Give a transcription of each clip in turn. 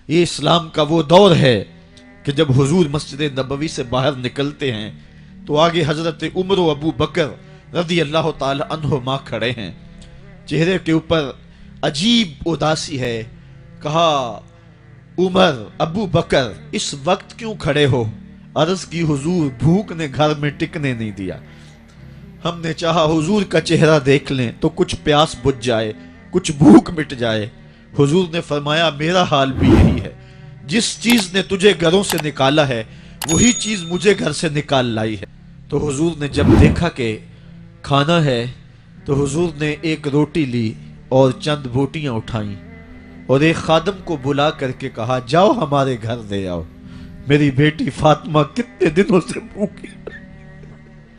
یہ اسلام کا وہ دور ہے کہ جب حضور مسجد نبوی سے باہر نکلتے ہیں تو آگے حضرت عمر و ابو بکر رضی اللہ تعالی عنہما کھڑے ہیں. چہرے کے اوپر عجیب اداسی ہے. کہا عمر ابو بکر اس وقت کیوں کھڑے ہو؟ عرض کی حضور بھوک نے گھر میں ٹکنے نہیں دیا. ہم نے چاہا حضور کا چہرہ دیکھ لیں تو کچھ پیاس بجھ جائے، کچھ بھوک مٹ جائے. حضور نے فرمایا میرا حال بھی یہی ہے. جس چیز نے تجھے گھروں سے نکالا ہے وہی چیز مجھے گھر سے نکال لائی ہے. تو حضور نے جب دیکھا کہ کھانا ہے تو حضور نے ایک روٹی لی اور چند بوٹیاں اٹھائیں اور ایک خادم کو بلا کر کے کہا جاؤ ہمارے گھر دے آؤ، میری بیٹی فاطمہ کتنے دنوں سے بھوکی.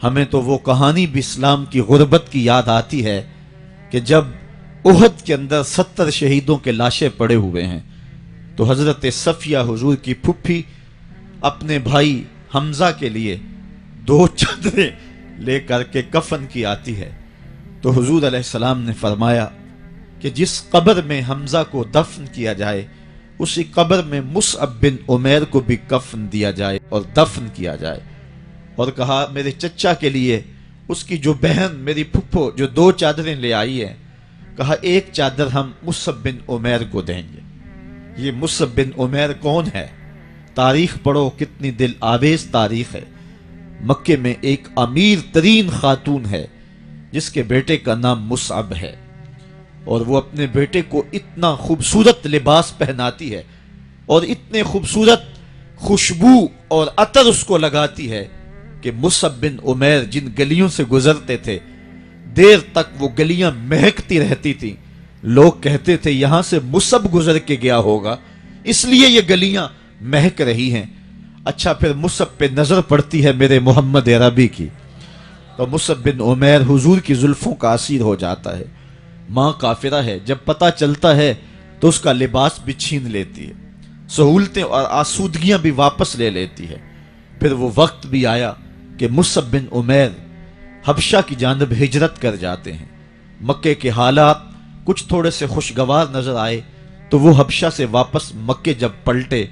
ہمیں تو وہ کہانی بھی اسلام کی غربت کی یاد آتی ہے کہ جب احد کے اندر 70 شہیدوں کے لاشیں پڑے ہوئے ہیں تو حضرت صفیہ حضور کی پھپھی اپنے بھائی حمزہ کے لیے 2 چادریں لے کر کے کفن کی آتی ہے. تو حضور علیہ السلام نے فرمایا کہ جس قبر میں حمزہ کو دفن کیا جائے اسی قبر میں مصعب بن عمیر کو بھی کفن دیا جائے اور دفن کیا جائے. اور کہا میرے چچا کے لیے اس کی جو بہن میری پھپھو جو 2 چادریں لے آئی ہے، کہا ایک چادر ہم مصعب بن عمیر کو دیں گے. یہ مصعب بن عمیر کون ہے؟ تاریخ پڑھو، کتنی دل آویز تاریخ ہے. مکے میں ایک امیر ترین خاتون ہے جس کے بیٹے کا نام مصعب ہے، اور وہ اپنے بیٹے کو اتنا خوبصورت لباس پہناتی ہے اور اتنے خوبصورت خوشبو اور عطر اس کو لگاتی ہے کہ مصعب بن عمیر جن گلیوں سے گزرتے تھے دیر تک وہ گلیاں مہکتی رہتی تھیں. لوگ کہتے تھے یہاں سے مصعب گزر کے گیا ہوگا اس لیے یہ گلیاں مہک رہی ہیں. اچھا پھر مصعب پہ نظر پڑتی ہے میرے محمد عربی کی تو مصعب بن عمیر حضور کی زلفوں کا اسیر ہو جاتا ہے. ماں کافرہ ہے، جب پتہ چلتا ہے تو اس کا لباس بھی چھین لیتی ہے، سہولتیں اور آسودگیاں بھی واپس لے لیتی ہے. پھر وہ وقت بھی آیا کہ مصعب بن عمیر حبشہ کی جانب ہجرت کر جاتے ہیں. مکے کے حالات کچھ تھوڑے سے خوشگوار نظر آئے تو وہ حبشہ سے واپس مکے جب پلٹے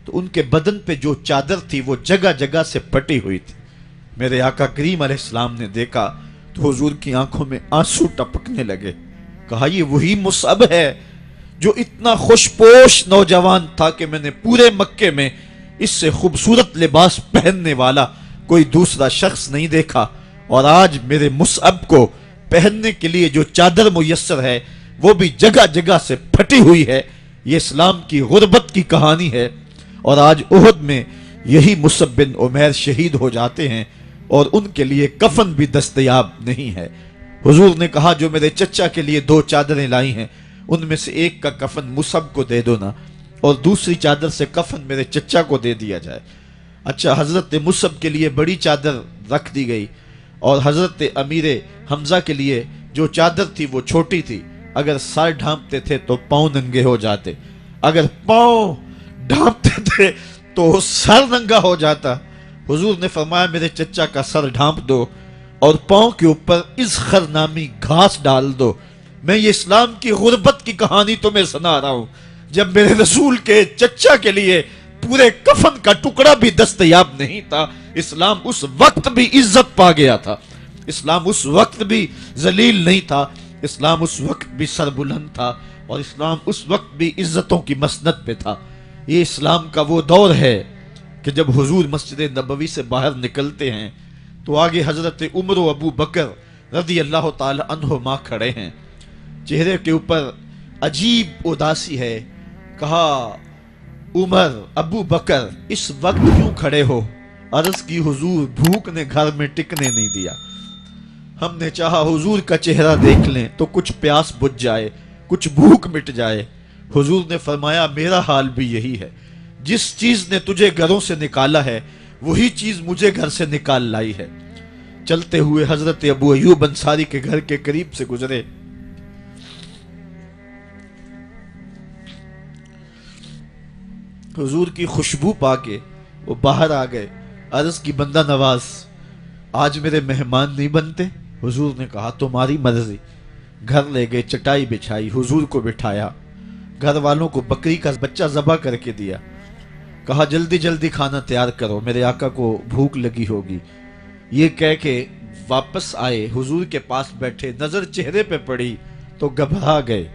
تو ان کے بدن پہ جو چادر تھی وہ جگہ جگہ سے پٹی ہوئی تھی. میرے آقا کریم علیہ السلام نے دیکھا تو حضور کی آنکھوں میں آنسو ٹپکنے لگے. کہا یہ وہی مصعب ہے جو اتنا خوش پوش نوجوان تھا کہ میں نے پورے مکے میں اس سے خوبصورت لباس پہننے والا کوئی دوسرا شخص نہیں دیکھا، اور آج میرے مصعب کو پہننے کے لیے جو چادر میسر ہے وہ بھی جگہ جگہ سے پھٹی ہوئی ہے. یہ اسلام کی غربت کی کہانی ہے. اور آج احد میں یہی مصعب بن عمیر شہید ہو جاتے ہیں اور ان کے لیے کفن بھی دستیاب نہیں ہے. حضور نے کہا جو میرے چچا کے لیے 2 چادریں لائی ہیں ان میں سے ایک کا کفن مصعب کو دے دو نا، اور دوسری چادر سے کفن میرے چچا کو دے دیا جائے. اچھا حضرت مصعب کے لیے بڑی چادر رکھ دی گئی اور حضرت امیر حمزہ کے لیے جو چادر تھی وہ چھوٹی تھی. اگر سر ڈھانپتے تھے تو پاؤں ننگے ہو جاتے، اگر پاؤں ڈھانپتے تھے تو سر ننگا ہو جاتا. حضور نے فرمایا میرے چچا کا سر ڈھانپ دو اور پاؤں کے اوپر اذخر نامی گھاس ڈال دو. میں یہ اسلام کی غربت کی کہانی تمہیں سنا رہا ہوں. جب میرے رسول کے چچا کے لیے پورے کفن کا ٹکڑا بھی دستیاب نہیں تھا، اسلام اس وقت بھی عزت پا گیا تھا، اسلام اس وقت بھی ذلیل نہیں تھا، اسلام اس وقت بھی سربلند تھا، اور اسلام اس وقت بھی عزتوں کی مسند پہ تھا. یہ اسلام کا وہ دور ہے کہ جب حضور مسجد نبوی سے باہر نکلتے ہیں تو آگے حضرت عمر و ابو بکر رضی اللہ تعالی عنہما کھڑے ہیں. چہرے کے اوپر عجیب اداسی ہے. کہا عمر ابو بکر اس وقت کیوں کھڑے ہو؟ عرض کی حضور بھوک نے گھر میں ٹکنے نہیں دیا. ہم نے چاہا حضور کا چہرہ دیکھ لیں تو کچھ پیاس بجھ جائے، کچھ بھوک مٹ جائے. حضور نے فرمایا میرا حال بھی یہی ہے. جس چیز نے تجھے گھروں سے نکالا ہے وہی چیز مجھے گھر سے نکال لائی ہے. چلتے ہوئے حضرت ابو ایوب انصاری کے گھر کے قریب سے گزرے. حضور کی خوشبو پا کے وہ باہر آ گئے. عرض کی بندہ نواز آج میرے مہمان نہیں بنتے؟ حضور نے کہا تمہاری مرضی. گھر لے گئے، چٹائی بچھائی، حضور کو بٹھایا. گھر والوں کو بکری کا بچہ ذبح کر کے دیا، کہا جلدی جلدی کھانا تیار کرو، میرے آقا کو بھوک لگی ہوگی۔ یہ کہہ کے واپس آئے، حضور کے پاس بیٹھے، نظر چہرے پہ پڑی تو گھبرا گئے۔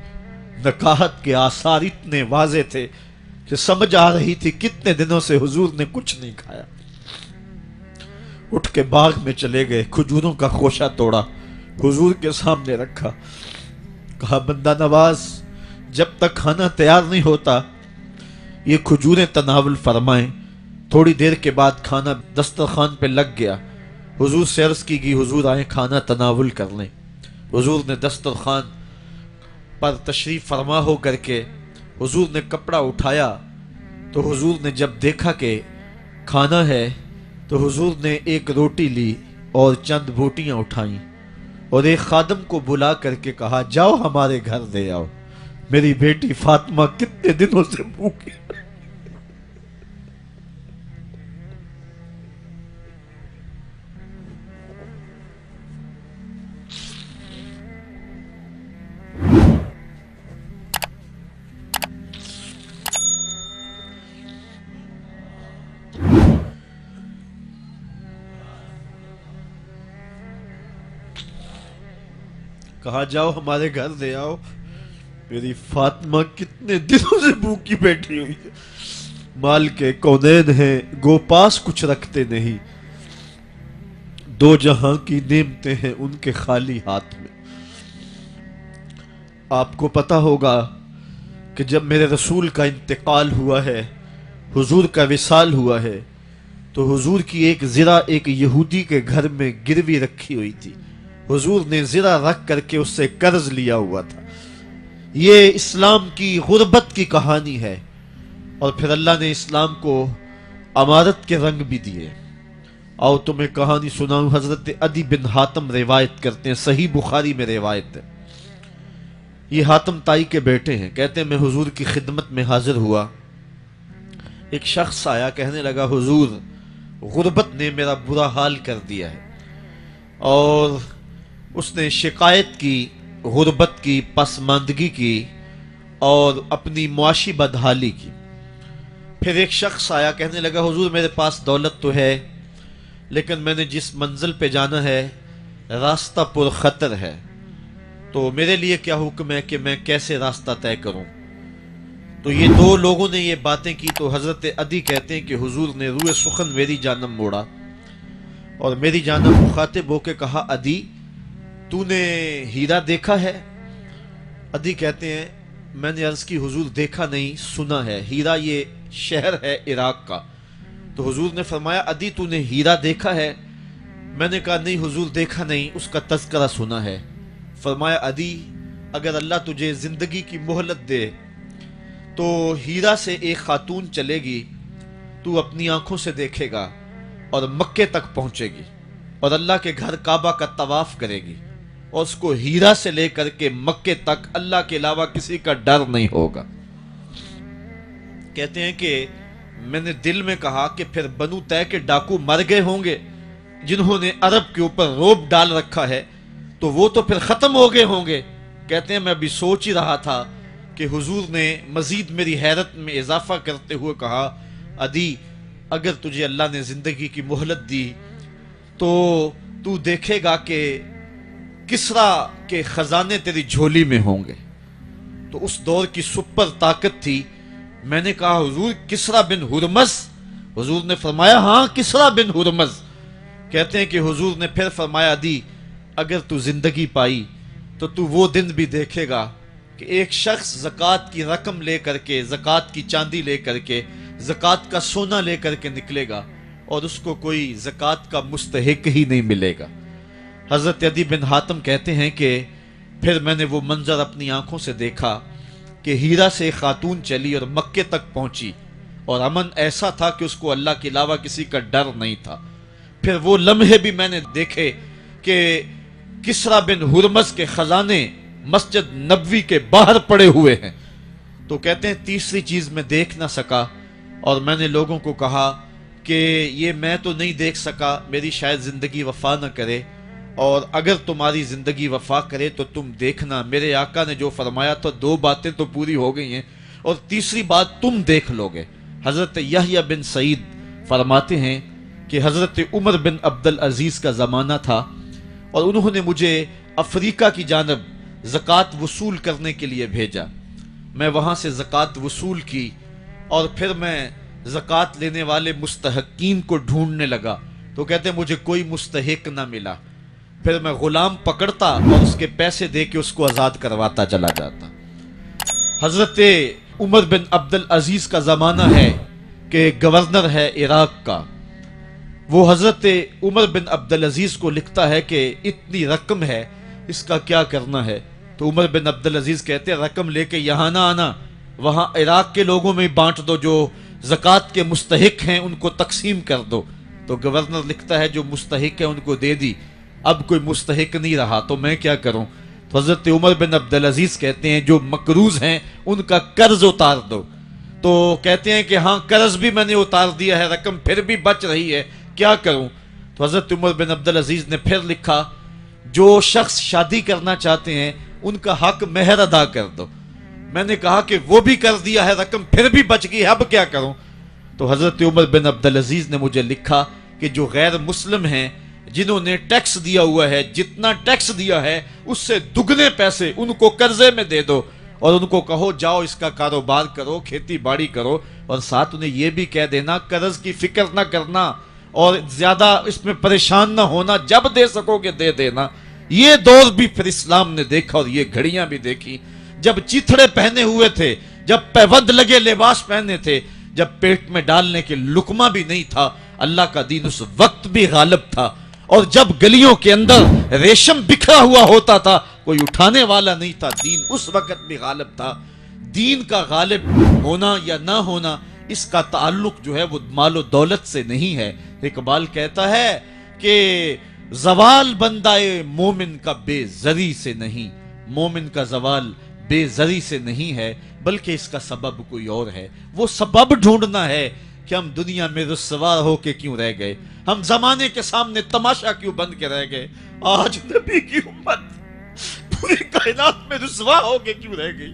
نکاحت کے آثار اتنے واضح تھے کہ سمجھ آ رہی تھی کتنے دنوں سے حضور نے کچھ نہیں کھایا۔ اٹھ کے باغ میں چلے گئے، کھجوروں کا خوشہ توڑا، حضور کے سامنے رکھا، کہا بندہ نواز جب تک کھانا تیار نہیں ہوتا یہ کھجوریں تناول فرمائیں۔ تھوڑی دیر کے بعد کھانا دسترخوان پہ لگ گیا، حضور سے عرض کی گئی حضور آئیں کھانا تناول کر لیں۔ حضور نے دسترخوان پر تشریف فرما ہو کر کے حضور نے کپڑا اٹھایا تو حضور نے جب دیکھا کہ کھانا ہے تو حضور نے ایک روٹی لی اور چند بوٹیاں اٹھائیں اور ایک خادم کو بلا کر کے کہا جاؤ ہمارے گھر دے آؤ، میری بیٹی فاطمہ کتنے دنوں سے بھوکی۔ کہا جاؤ ہمارے گھر دے آؤ، میری فاطمہ کتنے دنوں سے بھوکی بیٹھی ہوئی ہے۔ مال کے کونین ہیں گو پاس کچھ رکھتے نہیں، دو جہاں کی نعمتیں ہیں ان کے خالی ہاتھ میں۔ آپ کو پتا ہوگا کہ جب میرے رسول کا انتقال ہوا ہے، حضور کا وصال ہوا ہے، تو حضور کی ایک زرہ ایک یہودی کے گھر میں گروی رکھی ہوئی تھی، حضور نے زرہ رکھ کر کے اس سے قرض لیا ہوا تھا۔ یہ اسلام کی غربت کی کہانی ہے، اور پھر اللہ نے اسلام کو امارت کے رنگ بھی دیے۔ آؤ تمہیں کہانی سناؤں، حضرت عدی بن حاتم روایت کرتے ہیں، صحیح بخاری میں روایت ہے۔ یہ حاتم تائی کے بیٹے ہیں، کہتے ہیں میں حضور کی خدمت میں حاضر ہوا، ایک شخص آیا کہنے لگا حضور غربت نے میرا برا حال کر دیا ہے، اور اس نے شکایت کی، غربت کی، پسماندگی کی اور اپنی معاشی بدحالی کی۔ پھر ایک شخص آیا کہنے لگا حضور میرے پاس دولت تو ہے لیکن میں نے جس منزل پہ جانا ہے راستہ پر خطر ہے، تو میرے لیے کیا حکم ہے کہ میں کیسے راستہ طے کروں؟ تو یہ دو لوگوں نے یہ باتیں کی تو حضرت عدی کہتے ہیں کہ حضور نے روئے سخن میری جانب موڑا اور میری جانب مخاطب ہو کے کہا عدی تو نے ہیرا دیکھا ہے؟ عدی کہتے ہیں میں نے عرض کی حضور دیکھا نہیں، سنا ہے، ہیرا یہ شہر ہے عراق کا۔ تو حضور نے فرمایا عدی تو نے ہیرا دیکھا ہے؟ میں نے کہا نہیں حضور دیکھا نہیں، اس کا تذکرہ سنا ہے۔ فرمایا عدی اگر اللہ تجھے زندگی کی مہلت دے تو ہیرا سے ایک خاتون چلے گی، تو اپنی آنکھوں سے دیکھے گا اور مکے تک پہنچے گی اور اللہ کے گھر کعبہ کا طواف کرے گی، اور اس کو ہیرا سے لے کر کے مکے تک اللہ کے علاوہ کسی کا ڈر نہیں ہوگا۔ کہتے ہیں کہ میں نے دل میں کہا کہ پھر بنو طے کے ڈاکو مر گئے ہوں گے جنہوں نے عرب کے اوپر روب ڈال رکھا ہے، تو وہ تو پھر ختم ہو گئے ہوں گے۔ کہتے ہیں میں ابھی سوچ ہی رہا تھا کہ حضور نے مزید میری حیرت میں اضافہ کرتے ہوئے کہا عدی اگر تجھے اللہ نے زندگی کی مہلت دی تو تو دیکھے گا کہ کسرا کے خزانے تیری جھولی میں ہوں گے۔ تو اس دور کی سپر طاقت تھی۔ میں نے کہا حضور کسرا بن ہرمز؟ حضور نے فرمایا ہاں کسرا بن ہرمز۔ کہتے ہیں کہ حضور نے پھر فرمایا عدی اگر تو زندگی پائی تو تو وہ دن بھی دیکھے گا کہ ایک شخص زکوٰۃ کی رقم لے کر کے، زکوٰۃ کی چاندی لے کر کے، زکوٰۃ کا سونا لے کر کے نکلے گا اور اس کو کوئی زکوٰۃ کا مستحق ہی نہیں ملے گا۔ حضرت عدی بن حاتم کہتے ہیں کہ پھر میں نے وہ منظر اپنی آنکھوں سے دیکھا کہ ہیرا سے ایک خاتون چلی اور مکے تک پہنچی، اور امن ایسا تھا کہ اس کو اللہ کے علاوہ کسی کا ڈر نہیں تھا۔ پھر وہ لمحے بھی میں نے دیکھے کہ کسرا بن ہرمز کے خزانے مسجد نبوی کے باہر پڑے ہوئے ہیں۔ تو کہتے ہیں تیسری چیز میں دیکھ نہ سکا، اور میں نے لوگوں کو کہا کہ یہ میں تو نہیں دیکھ سکا، میری شاید زندگی وفا نہ کرے، اور اگر تمہاری زندگی وفا کرے تو تم دیکھنا میرے آقا نے جو فرمایا تھا 2 باتیں تو پوری ہو گئی ہیں، اور تیسری بات تم دیکھ لو گے۔ حضرت یحییٰ بن سعید فرماتے ہیں کہ حضرت عمر بن عبد العزیز کا زمانہ تھا، اور انہوں نے مجھے افریقہ کی جانب زکوٰۃ وصول کرنے کے لیے بھیجا۔ میں وہاں سے زکوٰۃ وصول کی، اور پھر میں زکوٰۃ لینے والے مستحقین کو ڈھونڈنے لگا، تو کہتے ہیں مجھے کوئی مستحق نہ ملا۔ پھر میں غلام پکڑتا اور اس کے پیسے دے کے اس کو آزاد کرواتا چلا جاتا۔ حضرت عمر بن عبد العزیز کا زمانہ ہے کہ گورنر ہے عراق کا، وہ حضرت عمر بن عبد العزیز کو لکھتا ہے کہ اتنی رقم ہے، اس کا کیا کرنا ہے؟ تو عمر بن عبد العزیز کہتے ہیں رقم لے کے یہاں نہ آنا، وہاں عراق کے لوگوں میں بانٹ دو، جو زکوٰۃ کے مستحق ہیں ان کو تقسیم کر دو۔ تو گورنر لکھتا ہے جو مستحق ہے ان کو دے دی، اب کوئی مستحق نہیں رہا تو میں کیا کروں؟ تو حضرت عمر بن عبد العزیز کہتے ہیں جو مقروض ہیں ان کا قرض اتار دو۔ تو کہتے ہیں کہ ہاں قرض بھی میں نے اتار دیا ہے، رقم پھر بھی بچ رہی ہے، کیا کروں؟ تو حضرت عمر بن عبد العزیز نے پھر لکھا جو شخص شادی کرنا چاہتے ہیں ان کا حق مہر ادا کر دو۔ میں نے کہا کہ وہ بھی کر دیا ہے، رقم پھر بھی بچ گئی ہے، اب کیا کروں؟ تو حضرت عمر بن عبد العزیز نے مجھے لکھا کہ جو غیر مسلم ہیں جنہوں نے ٹیکس دیا ہوا ہے، جتنا ٹیکس دیا ہے اس سے دگنے پیسے ان کو قرضے میں دے دو، اور ان کو کہو جاؤ اس کا کاروبار کرو، کھیتی باڑی کرو، اور ساتھ انہیں یہ بھی کہہ دینا قرض کی فکر نہ کرنا اور زیادہ اس میں پریشان نہ ہونا، جب دے سکو گے دے دینا۔ یہ دور بھی پھر اسلام نے دیکھا اور یہ گھڑیاں بھی دیکھی، جب چیتھڑے پہنے ہوئے تھے، جب پیوند لگے لباس پہنے تھے، جب پیٹ میں ڈالنے کے لقمہ بھی نہیں تھا، اللہ کا دین اس وقت بھی غالب تھا۔ اور جب گلیوں کے اندر ریشم بکھرا ہوا ہوتا تھا، کوئی اٹھانے والا نہیں تھا، دین اس وقت بھی غالب تھا۔ دین کا غالب ہونا یا نہ ہونا اس کا تعلق جو ہے وہ مال و دولت سے نہیں ہے۔ اقبال کہتا ہے کہ زوال بندہ مومن کا بے زری سے نہیں، مومن کا زوال بے زری سے نہیں ہے بلکہ اس کا سبب کوئی اور ہے۔ وہ سبب ڈھونڈنا ہے کہ ہم دنیا میں رسوا ہو کے کیوں رہ گئے، ہم زمانے کے سامنے تماشا کیوں بن کے رہ گئے، آج نبی کی امت پوری کائنات میں رسوا ہو کے کیوں رہ گئی،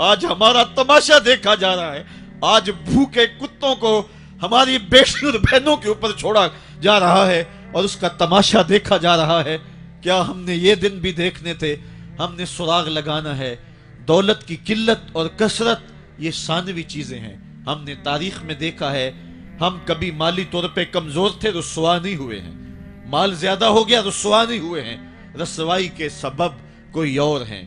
آج ہمارا تماشا دیکھا جا رہا ہے، آج بھوکے کتوں کو ہماری بیٹی اور بہنوں کے اوپر چھوڑا جا رہا ہے اور اس کا تماشا دیکھا جا رہا ہے۔ کیا ہم نے یہ دن بھی دیکھنے تھے؟ ہم نے سراغ لگانا ہے۔ دولت کی قلت اور کثرت یہ ثانوی چیزیں ہیں، ہم نے تاریخ میں دیکھا ہے، ہم کبھی مالی طور پہ کمزور تھے، رسوا نہیں ہوئے ہیں، مال زیادہ ہو گیا رسوا نہیں ہوئے ہیں، رسوائی کے سبب کوئی اور ہیں۔